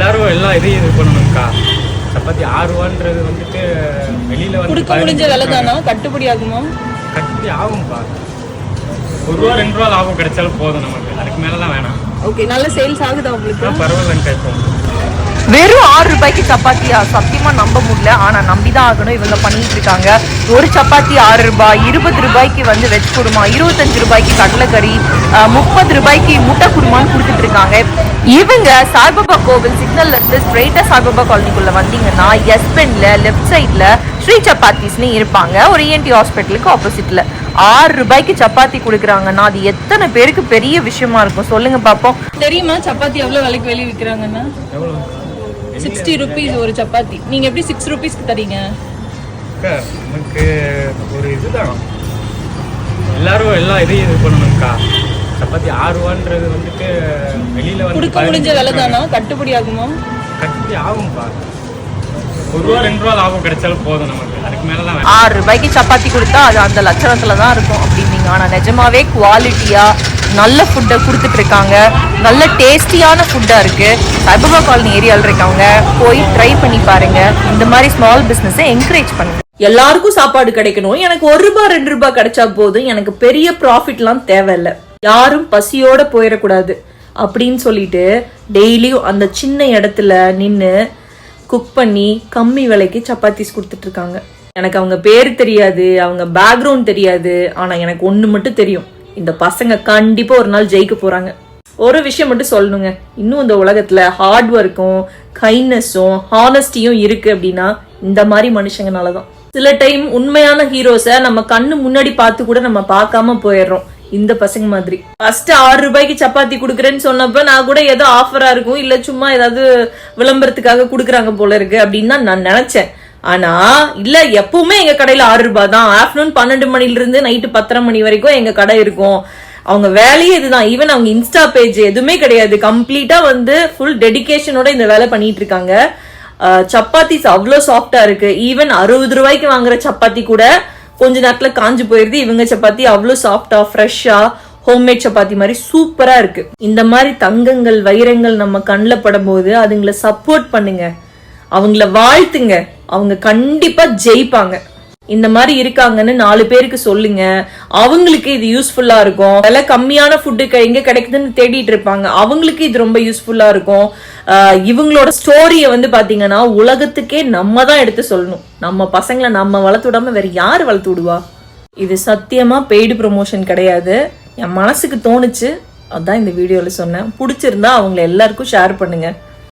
எல்லாரும் எல்லா இதையும் இது பண்ணணும்க்கா. சப்பாத்தி 6 ரூபான்றது வந்துட்டு வெளியில வந்து கொடுக்க முடிஞ்ச விலை தானா? கட்டுப்படி ஆகுமா? கட்டுப்படி ஆகும்ப்பா. 1 ரூபா 2 ரூபா லாபம் கிடைச்சாலும் போதும் நமக்கு, அதுக்கு மேலலாம் வேணாம். ஓகே, நல்ல சேல்ஸ் ஆகுதா உங்களுக்கு? பரவாயில்லங்கக்கா. இப்போ வெறும் 6 ரூபாய்க்கு சப்பாத்தியா? சத்தியமா நம்ப முடியல. ஆனா நம்பிதான் ஆகணும். இவங்க பண்ணிட்டு இருக்காங்க. ஒரு சப்பாத்தி 6 ரூபாய், 20 ரூபாய்க்கு வந்து வெஜ் குருமா, 25 ரூபாய்க்கு கடலைக்கறி, 30 ரூபாய்க்கு முட்டை குருமான்னு கொடுத்துட்டு இருக்காங்க. இவங்க சாய்பாபா கோவில் சிக்னல்ல இருந்து ஸ்ட்ரெயிட்டா சாய்பாபா காலனிக்குள்ள வந்தீங்கன்னா எஸ்பென்ல லெஃப்ட் சைட்ல ஸ்ரீ சப்பாத்திஸ்னு இருப்பாங்க. ஒரு ENT ஹாஸ்பிட்டலுக்கு ஆப்போசிட்ல 6 ரூபாய்க்கு சப்பாத்தி கொடுக்குறாங்கன்னா அது எத்தனை பேருக்கு பெரிய விஷயமா இருக்கும் சொல்லுங்க பாப்போம். தெரியுமா சப்பாத்தி எவ்வளவு விலைக்கு வெளியே விற்கிறாங்கன்னா? 60 rupees ஒரு சப்பாத்தி. நீங்க எப்படி 6 rupeesக்கு தரீங்க? நமக்கு ஒரு இதுதான், எல்லாரும் எல்லா இதையும் இது பண்ணணும்க்கா. சப்பாத்தி 6 ரூபான்றது வந்துட்டு வெளியில வந்து கொடுக்க முடிஞ்ச விலை தானா? கட்டுப்படி ஆகுமா? கட்டுப்படி ஆகும்ப்பா. 1 ரூபா 2 ரூபா லாபம் கிடைச்சாலும் போதும் நமக்கு, அதுக்கு மேலலாம் வேணாம். 6 ரூபாய்க்கு சப்பாத்தி கொடுத்தா அது அந்த லட்சணத்துல தான் இருக்கும் அப்படின்னீங்க. ஆனா நிஜமாவே குவாலிட்டியா நல்ல ஃபுட்டை கொடுத்துட்டு இருக்காங்க. நல்ல டேஸ்டியான ஃபுட்டா இருக்கு. சாய்பாபா காலனி ஏரியாவில் இருக்கவங்க போய் ட்ரை பண்ணி பாருங்க. இந்த மாதிரி ஸ்மால் பிசினஸை என்கரேஜ் பண்ணுங்க. எல்லாருக்கும் சாப்பாடு கிடைக்கணும், எனக்கு 1 ரூபாய் 2 ரூபாய் கிடைச்சா போதும், எனக்கு பெரிய ப்ராஃபிட்லாம் தேவையில்லை, யாரும் பசியோட போயிடக்கூடாது அப்படின்னு சொல்லிட்டு டெய்லியும் அந்த சின்ன இடத்துல நின்று குக் பண்ணி கம்மி விலைக்கு சப்பாத்திஸ் கொடுத்துட்டு இருக்காங்க. எனக்கு அவங்க பேர் தெரியாது, அவங்க பேக்ரவுண்ட் தெரியாது. ஆனா எனக்கு ஒண்ணு மட்டும் தெரியும், இந்த பசங்க கண்டிப்பா ஒரு நாள் ஜெயிக்க போறாங்க. ஒரு விஷயம் மட்டும் சொல்லணுங்க, இன்னும் இந்த உலகத்துல ஹார்ட் ஒர்க்கும் கைண்ட்னஸும் ஹானஸ்டியும் இருக்கு அப்படின்னா இந்த மாதிரி மனுஷங்கனாலதான். சில டைம் உண்மையான ஹீரோஸை நம்ம கண்ணு முன்னாடி பார்த்து கூட நம்ம பார்க்காம போயிடுறோம். இந்த பசங்க மாதிரி ஃபர்ஸ்ட் 6 ரூபாய்க்கு சப்பாத்தி குடுக்கறேன்னு சொன்னப்ப நான் கூட ஏதோ ஆஃபரா இருக்கும், இல்ல சும்மா ஏதாவது விளம்பரத்துக்காக குடுக்கறாங்க போல இருக்கு அப்படின்னு தான் நான் நினைச்சேன். ஆனா இல்ல, எப்பவுமே எங்க கடையில 6 ரூபாய் தான். ஆஃப்டர்நூன் 12 மணில இருந்து நைட்டு 10:30 மணி வரைக்கும் எங்க கடை இருக்கும். அவங்க வேலையே இதுதான். ஈவன் அவங்க இன்ஸ்டா பேஜ் எதுவுமே கிடையாது, கம்ப்ளீட்டா வந்து ஃபுல் டெடிகேஷனோட இந்த வேலை பண்ணிட்டு இருக்காங்க. சப்பாத்திஸ் அவ்வளோ சாஃப்டா இருக்கு. ஈவன் 60 ரூபாய்க்கு வாங்குற சப்பாத்தி கூட கொஞ்ச நேரத்துல காஞ்சு போயிருது. இவங்க சப்பாத்தி அவ்வளோ சாஃப்டா ஃப்ரெஷ்ஷா ஹோம்மேட் சப்பாத்தி மாதிரி சூப்பரா இருக்கு. இந்த மாதிரி தங்கங்கள் வைரங்கள் நம்ம கண்ணில் படும் போது அதுங்களை சப்போர்ட் பண்ணுங்க, அவங்கள வாழ்த்துங்க, அவங்க கண்டிப்பா ஜெயிப்பாங்க. இந்த மாதிரி இருக்காங்கன்னு 4 பேருக்கு சொல்லுங்க, அவங்களுக்கு இது யூஸ்ஃபுல்லா இருக்கும். விலை கம்மியான ஃபுட்டு எங்க கிடைக்குதுன்னு தேடிட்டு இருப்பாங்க, அவங்களுக்கு இது ரொம்ப யூஸ்ஃபுல்லா இருக்கும். இவங்களோட ஸ்டோரிய வந்து பாத்தீங்கன்னா உலகத்துக்கே நம்ம தான் எடுத்து சொல்லணும். நம்ம பசங்களை நம்ம வளர்த்து விடாம வேற யாரு வளர்த்து விடுவா? இது சத்தியமா பெய்டு ப்ரொமோஷன் கிடையாது, என் மனசுக்கு தோணுச்சு, அதான் இந்த வீடியோல சொன்னேன். பிடிச்சிருந்தா அவங்களை எல்லாருக்கும் ஷேர் பண்ணுங்க.